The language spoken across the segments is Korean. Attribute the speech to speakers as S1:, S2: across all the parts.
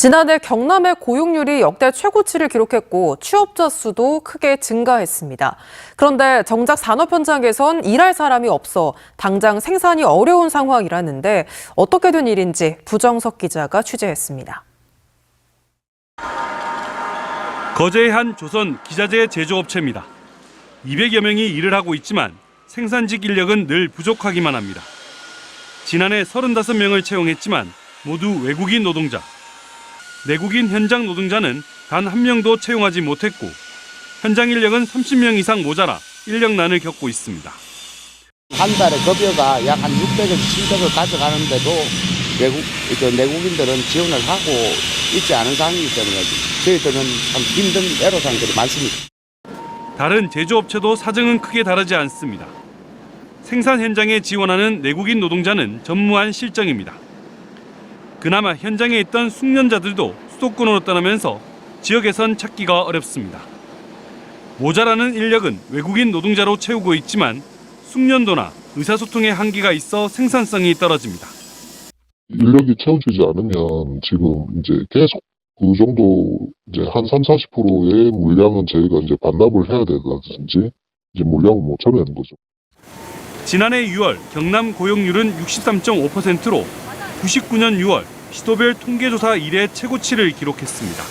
S1: 지난해 경남의 고용률이 역대 최고치를 기록했고 취업자 수도 크게 증가했습니다. 그런데 정작 산업 현장에선 일할 사람이 없어 당장 생산이 어려운 상황이라는데 어떻게 된 일인지 부정석 기자가 취재했습니다.
S2: 거제의 한 조선 기자재 제조업체입니다. 200여 명이 일을 하고 있지만 생산직 인력은 늘 부족하기만 합니다. 지난해 35명을 채용했지만 모두 외국인 노동자. 내국인 현장 노동자는 단 한 명도 채용하지 못했고 현장 인력은 30명 이상 모자라 인력난을 겪고 있습니다.
S3: 한 달에 급여가 약 한 600에서 700을 가져가는데도 내국인들은 지원을 하고 있지 않은 상황이기 때문에 저희들은 참 힘든 애로사항들이 많습니다.
S2: 다른 제조업체도 사정은 크게 다르지 않습니다. 생산 현장에 지원하는 내국인 노동자는 전무한 실정입니다. 그나마 현장에 있던 숙련자들도 수도권으로 떠나면서 지역에선 찾기가 어렵습니다. 모자라는 인력은 외국인 노동자로 채우고 있지만 숙련도나 의사소통의 한계가 있어 생산성이 떨어집니다.
S4: 인력이 채워지지 않으면 지금 이제 계속 그 정도 이제 한 30-40%의 물량은 저희가 이제 반납을 해야 된다든지 이제 물량을 못 채우는 거죠.
S2: 지난해 6월 경남 고용률은 63.5%로 99년 6월 시도별 통계조사 이래 최고치를 기록했습니다.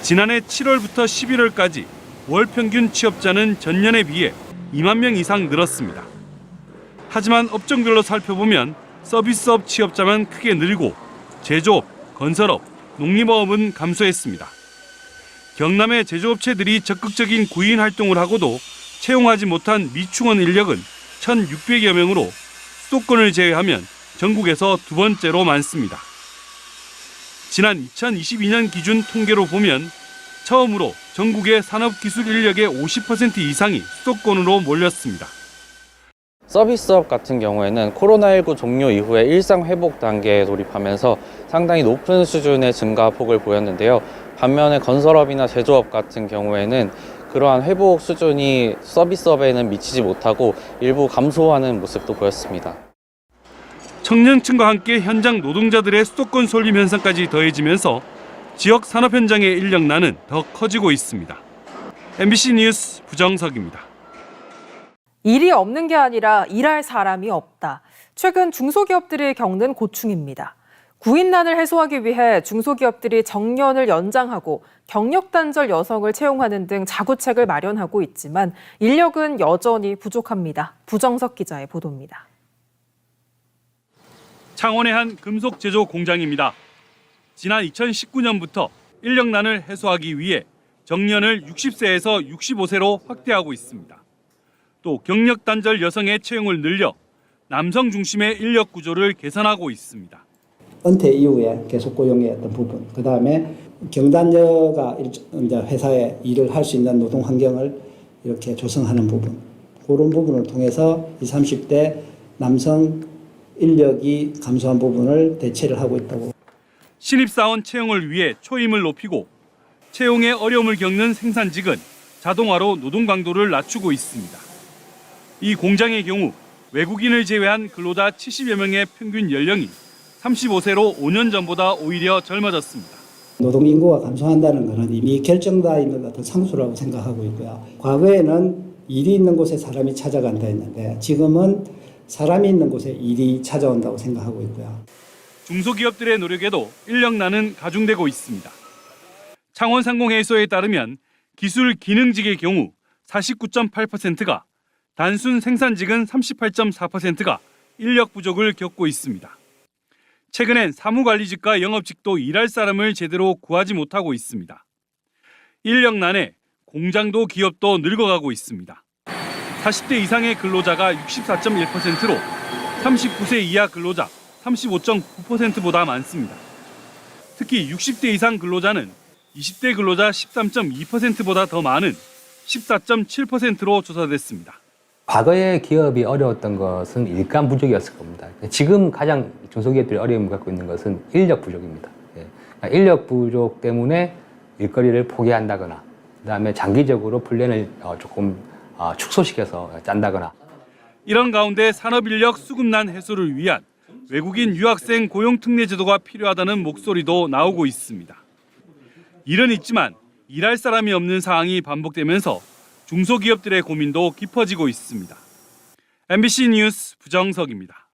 S2: 지난해 7월부터 11월까지 월 평균 취업자는 전년에 비해 2만 명 이상 늘었습니다. 하지만 업종별로 살펴보면 서비스업 취업자만 크게 늘고 제조업, 건설업, 농림어업은 감소했습니다. 경남의 제조업체들이 적극적인 구인 활동을 하고도 채용하지 못한 미충원 인력은 1,600여 명으로 수도권을 제외하면 전국에서 두 번째로 많습니다. 지난 2022년 기준 통계로 보면 처음으로 전국의 산업기술 인력의 50% 이상이 수도권으로 몰렸습니다.
S5: 서비스업 같은 경우에는 코로나19 종료 이후에 일상 회복 단계에 돌입하면서 상당히 높은 수준의 증가폭을 보였는데요. 반면에 건설업이나 제조업 같은 경우에는 그러한 회복 수준이 서비스업에는 미치지 못하고 일부 감소하는 모습도 보였습니다.
S2: 청년층과 함께 현장 노동자들의 수도권 솔림 현상까지 더해지면서 지역 산업 현장의 인력난은 더 커지고 있습니다. MBC 뉴스 부정석입니다.
S1: 일이 없는 게 아니라 일할 사람이 없다. 최근 중소기업들이 겪는 고충입니다. 구인난을 해소하기 위해 중소기업들이 정년을 연장하고 경력 단절 여성을 채용하는 등 자구책을 마련하고 있지만 인력은 여전히 부족합니다. 부정석 기자의 보도입니다.
S2: 창원의 한 금속 제조 공장입니다. 지난 2019년부터 인력난을 해소하기 위해 정년을 60세에서 65세로 확대하고 있습니다. 또 경력 단절 여성의 채용을 늘려 남성 중심의 인력 구조를 개선하고 있습니다.
S6: 은퇴 이후에 계속 고용의 어떤 부분, 그 다음에 경단녀가 이제 회사에 일을 할 수 있는 노동 환경을 이렇게 조성하는 부분, 그런 부분을 통해서 20, 30대 남성 인력이 감소한 부분을 대체를 하고 있다고.
S2: 신입사원 채용을 위해 초임을 높이고 채용에 어려움을 겪는 생산직은 자동화로 노동 강도를 낮추고 있습니다. 이 공장의 경우 외국인을 제외한 근로자 70여 명의 평균 연령이 35세로 5년 전보다 오히려 젊어졌습니다.
S6: 노동 인구가 감소한다는 것은 이미 결정되어 있는 어떤 상수라고 생각하고 있고요. 과거에는 일이 있는 곳에 사람이 찾아간다 했는데 지금은 사람이 있는 곳에 일이 찾아온다고 생각하고 있고요.
S2: 중소기업들의 노력에도 인력난은 가중되고 있습니다. 창원상공회의소에 따르면 기술 기능직의 경우 49.8%가 단순 생산직은 38.4%가 인력 부족을 겪고 있습니다. 최근엔 사무관리직과 영업직도 일할 사람을 제대로 구하지 못하고 있습니다. 인력난에 공장도 기업도 늙어가고 있습니다. 40대 이상의 근로자가 64.1%로 39세 이하 근로자 35.9%보다 많습니다. 특히 60대 이상 근로자는 20대 근로자 13.2%보다 더 많은 14.7%로 조사됐습니다.
S7: 과거에 기업이 어려웠던 것은 일감 부족이었을 겁니다. 지금 가장 중소기업들이 어려움을 갖고 있는 것은 인력 부족입니다. 인력 부족 때문에 일거리를 포기한다거나 그다음에 장기적으로 플랜을 조금 축소시켜서 짠다거나.
S2: 이런 가운데 산업인력 수급난 해소를 위한 외국인 유학생 고용 특례 제도가 필요하다는 목소리도 나오고 있습니다. 일은 있지만 일할 사람이 없는 상황이 반복되면서 중소기업들의 고민도 깊어지고 있습니다. MBC 뉴스 부정석입니다.